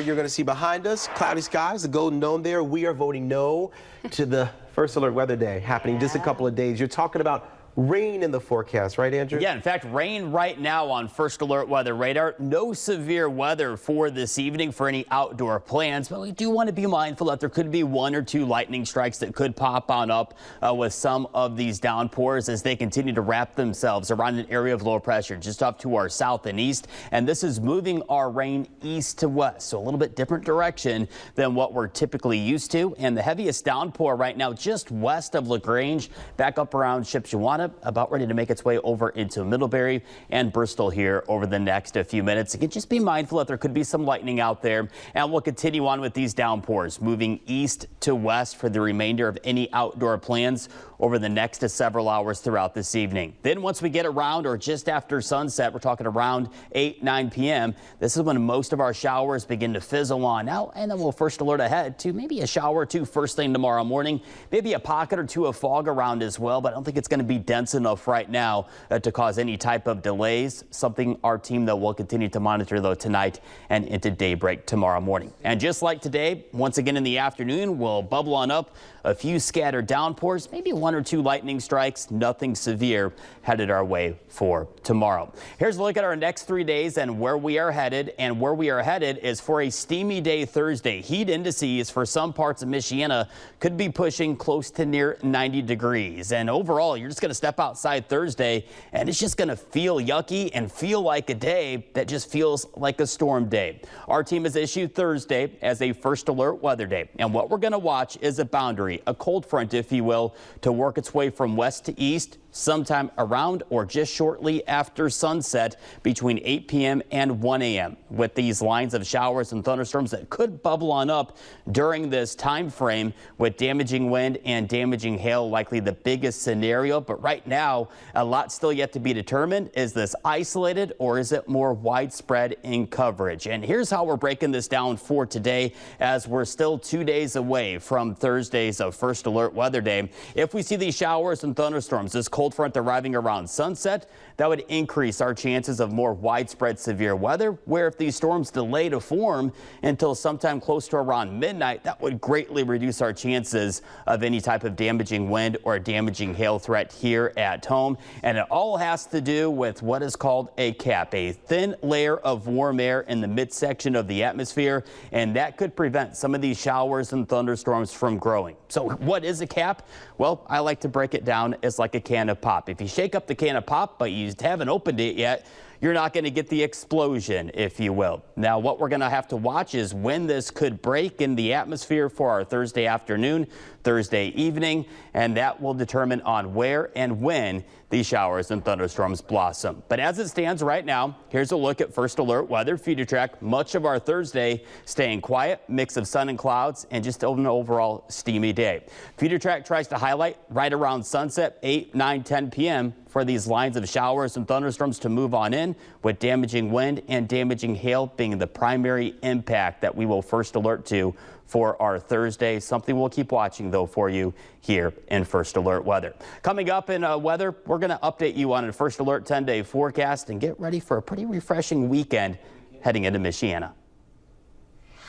you're going to see behind us, cloudy skies, the Golden Dome there. We are voting no to the First Alert Weather Day happening just a couple of days. You're talking about rain in the forecast, right, Andrew? Yeah, in fact, rain right now on First Alert Weather radar. No severe weather for this evening for any outdoor plans, but we do want to be mindful that there could be 1 or 2 lightning strikes that could pop on up with some of these downpours as they continue to wrap themselves around an area of low pressure just off to our south and east. And this is moving our rain east to west, so a little bit different direction than what we're typically used to. And the heaviest downpour right now just west of LaGrange, back up around Shipshewana, about ready to make its way over into Middlebury and Bristol here over the next few minutes. Again, just be mindful that there could be some lightning out there, and we'll continue on with these downpours moving east to west for the remainder of any outdoor plans over the next several hours throughout this evening. Then once we get around or just after sunset, we're talking around 9 p.m. This is when most of our showers begin to fizzle on out, and then we'll first alert ahead to maybe a shower or two first thing tomorrow morning, maybe a pocket or two of fog around as well, but I don't think it's going to be dense enough right now to cause any type of delays. Something our team, though, will continue to monitor, though, tonight and into daybreak tomorrow morning. And just like today, once again in the afternoon, we'll bubble on up a few scattered downpours, maybe 1 or 2 lightning strikes, nothing severe headed our way for tomorrow. Here's a look at our next 3 days and where we are headed. And where we are headed is for a steamy day Thursday. Heat indices for some parts of Michiana could be pushing close to near 90 degrees. And overall, you're just going to step outside Thursday and it's just going to feel yucky and feel like a day that just feels like a storm day. Our team has issued Thursday as a first alert weather day. And what we're going to watch is a boundary, a cold front, if you will, to work its way from west to east sometime around or just shortly after sunset between 8 p.m. and 1 a.m. with these lines of showers and thunderstorms that could bubble on up during this time frame, with damaging wind and damaging hail likely the biggest scenario. But right now, a lot still yet to be determined. Is this isolated or is it more widespread in coverage? And here's how we're breaking this down for today, as we're still 2 days away from Thursday's first alert weather day. If we see these showers and thunderstorms, this cold front arriving around sunset, that would increase our chances of more widespread severe weather, where if these storms delay to form until sometime close to around midnight, that would greatly reduce our chances of any type of damaging wind or damaging hail threat here at home. And it all has to do with what is called a cap, a thin layer of warm air in the midsection of the atmosphere, and that could prevent some of these showers and thunderstorms from growing. So what is a cap? Well, I like to break it down as like a can of pop. If you shake up the can of pop, but you haven't opened it yet, you're not going to get the explosion, if you will. Now, what we're going to have to watch is when this could break in the atmosphere for our Thursday afternoon, Thursday evening, and that will determine on where and when these showers and thunderstorms blossom. But as it stands right now, here's a look at First Alert Weather Future Track. Much of our Thursday staying quiet, mix of sun and clouds, and just an overall steamy day. Future Track tries to highlight right around sunset, 8, 9, 10 p.m. for these lines of showers and thunderstorms to move on in, with damaging wind and damaging hail being the primary impact that we will first alert to for our Thursday. Something we'll keep watching, though, for you here in First Alert Weather. Coming up in weather, we're going to update you on a First Alert 10-day forecast and get ready for a pretty refreshing weekend heading into Michiana.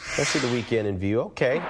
Especially the weekend in view. Okay.